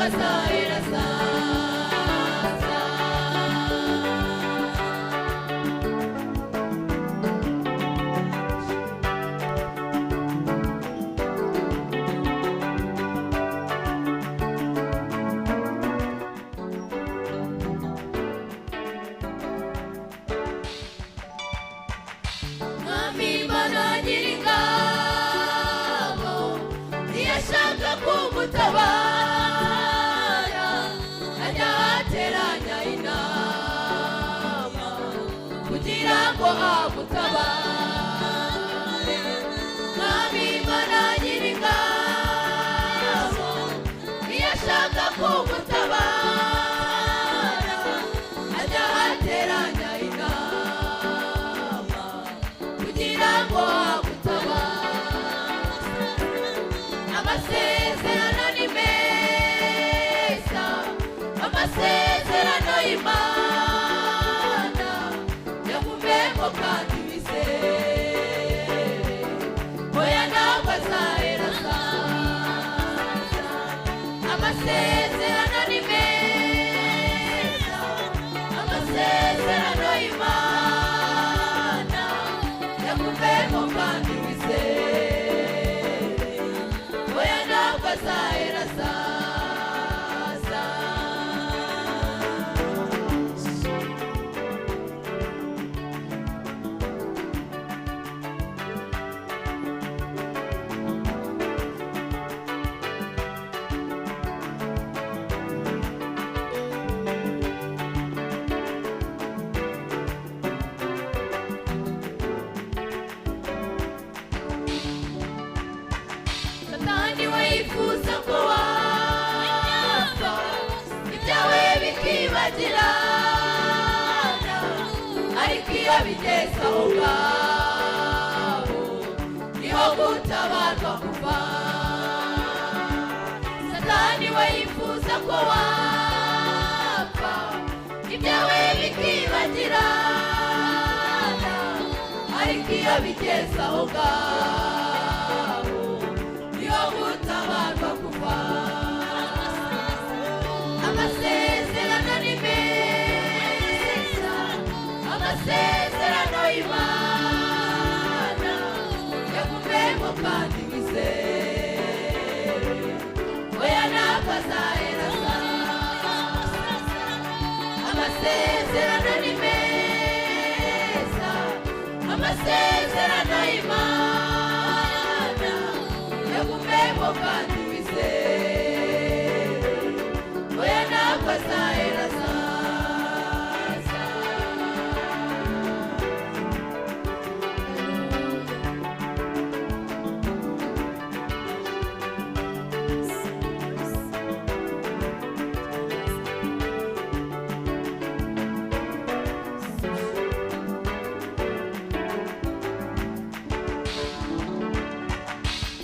azahera azaza. Mwami Imana Nyiringabo ntiyashaka kumutabara, ajya ateranya inama kugira ngo amutabare. Mwami Imana Nyiringabo ntiyashaka kumutabara, ajya ateranya inama kugira ngo amutabare. Amasezerano ni meza, amasezerano y'Imana yagumemo kandi wizere, oya ntabwo azahera azaza. Amasezerano ni meza, amasezerano y'Imana yagumemo kandi wizere, oya ntabwo azahera azaza. Satani we yifuza ko wapfa, ibyawe bikibagirana, ariko iyo bigeze aho ngaho niho gutabarwa kuva. Satani we yifuza ko wapfa, ibyawe bikibagirana, ariko iyo bigeze aho ngaho niho gutabarwa kuva. Amasezerano ni meza, amasezerano y'Imana yagumemo kandi wizere, oya ntabwo azahera azaza. Amasezerano ni meza, amasezerano y'Imana yagumemo kandi wizere, oya ntabwo azahera azaza.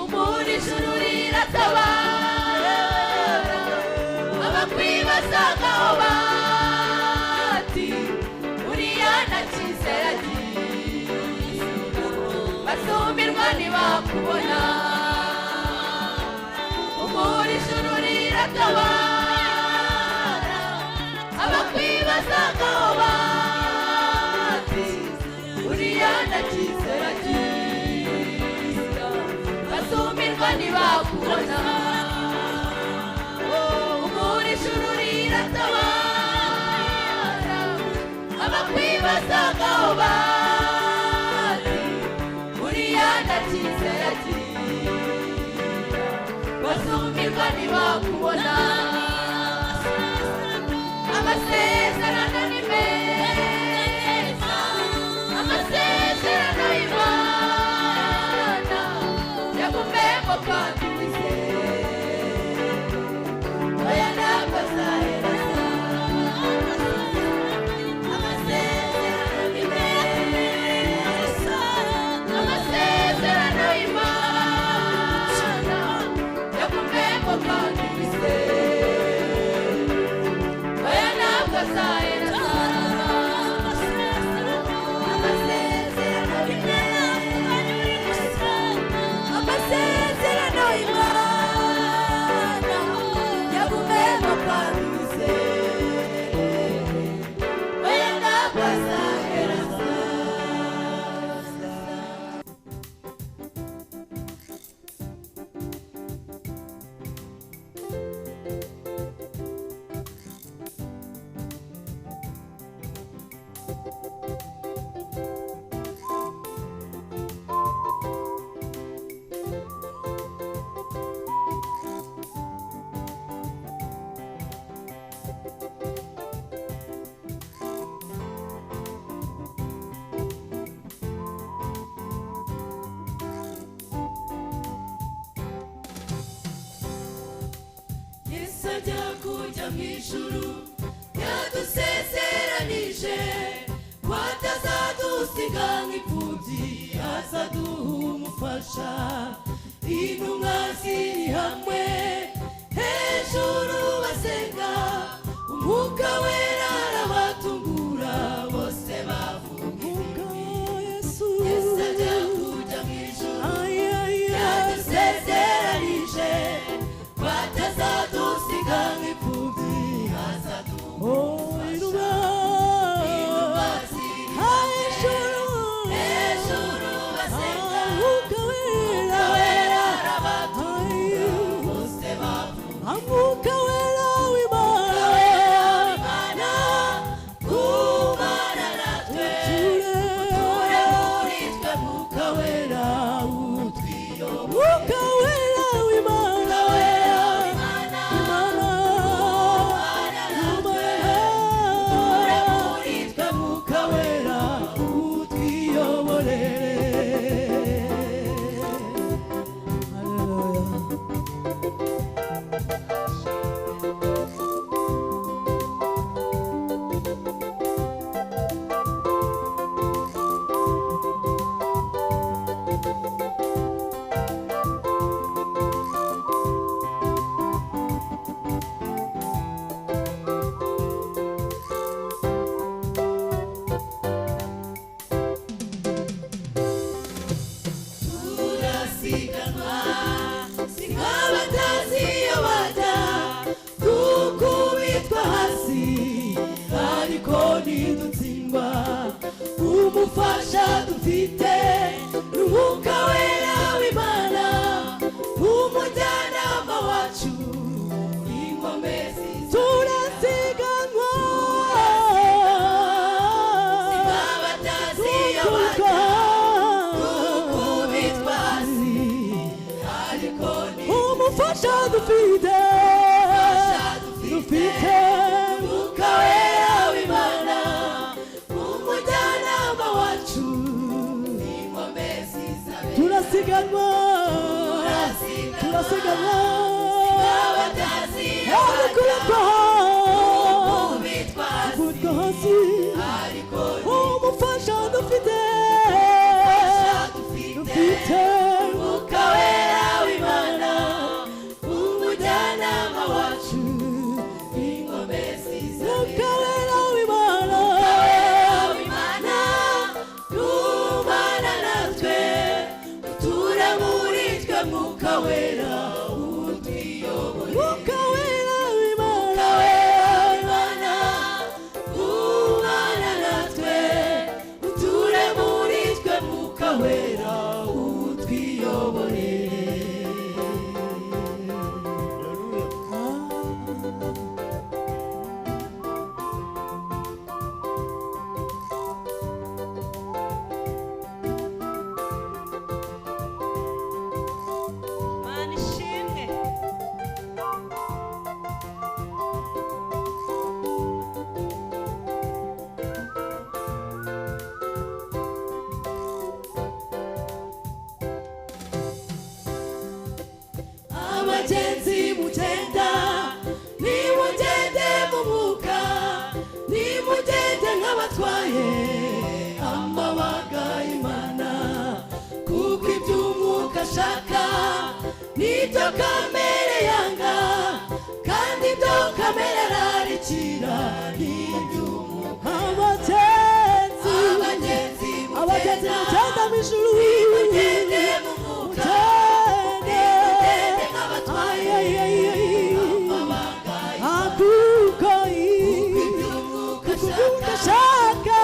Umuri ijuru riratabara, abakwibazaga aho bati uriya nta cyizere agira, basumirwa ntibakubona. Umuri ijuru riratabara, abakwibazaga aho bati uriya nta cyizere agira, basumirwa ntibakubona. Umuri ijuru riratabara, abakwibazaga aho bari uriya nta cyizere agira, basumirwa ntibakubona. Amasezerano ni meza, amasezerano y'Imana yagumemo kandi wizere, oya ntabwo azahera azaza. Amasezerano ni meza, amasezerano y'Imana yagumemo kandi wizere, kujya mu ijuru yadusezeranije ko atazadusiga nk'imfubyi azaduha umufasha intumwa ziri hamwe hejuru basenga umwuka wera arabatungura bose bavuga Yesu ajya kujya mu ijuru yadusezeranije ko atazadusiga nk'imfubyi azaduha intumwa ziri hejuru basenga umwuka wera arabatungura bose bavuga umwuka wera w'Imana kumana natwe uture muri twe mwuka wera utwiyobora umwuka wera w'Imana kumana natwe uture muri twe mwuka wera utwiyoborere. Haleluya. turasiganwa si nk'abatazi iyo bajya dukubitwa hasi ariko ntidutsindwa umufasha dufite n'umwuka wera w'Imana umujyanama wacu inkomezi Turasiganwa si nk'abatazi iyo bajya dukubitwa hasi ariko umufasha dufite umwuka wera w'Imana umujyanama wacu inkomezi zawe turasiganwa abatazi kubitwa kubitwa hasi ariko umufasha dufite umwuka wera w'Imana umujyanama wacu inkomezi zawe umwuka wera w'Imana w'Imana kumana natwe uture muri twe mwuka wera utwiyobore umwuka wera mwuka w'Imana wera w'Imana kumana natwe uture muri twe mwuka wera utwiyobore Mana ishimwe. abagenzi mugenda nimugende mu mwuka nimugende nk'abatwaye amabaga y'Imana kuko iby'umwuka ashaka nibyo kamere yanga kandi ibyo kamere ararikira n'iby'umwuka abagenzi abagenzi mugenda mu ijuru nimugende mu mwuka nimugende nk'abatwaye amabaga kuko iby'umwuka iby'umwuka ashaka ashaka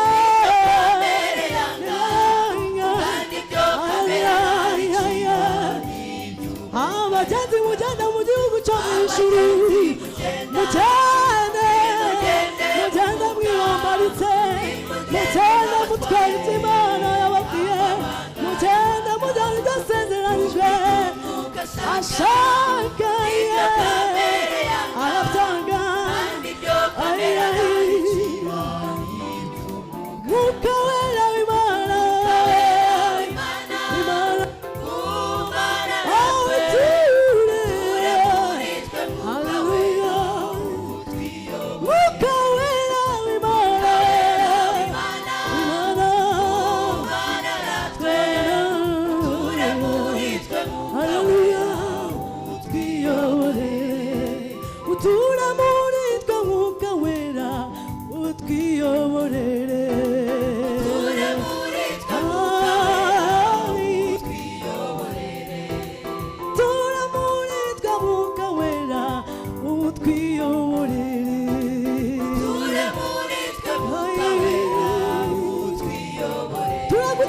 kamere yanga kandi ibyo kamere ararikira abagenzi mugenda mu gihugu cyo mu ijuru mugende mwiyambaritse mugende mutwaye ibyo Imana yababwiye mugende mujyana ibyo asezeranijwe ashaka arabyanga mwuka wera w'Imana Imana awe ture haleluya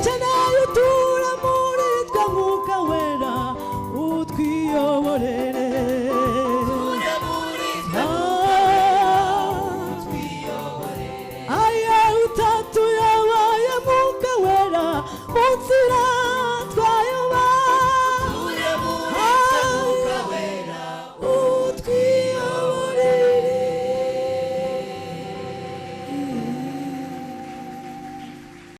dukeneye utura muri twe Mwuka Wera utwiyoborere aya utatuyoboye Mwuka Wera mu nzira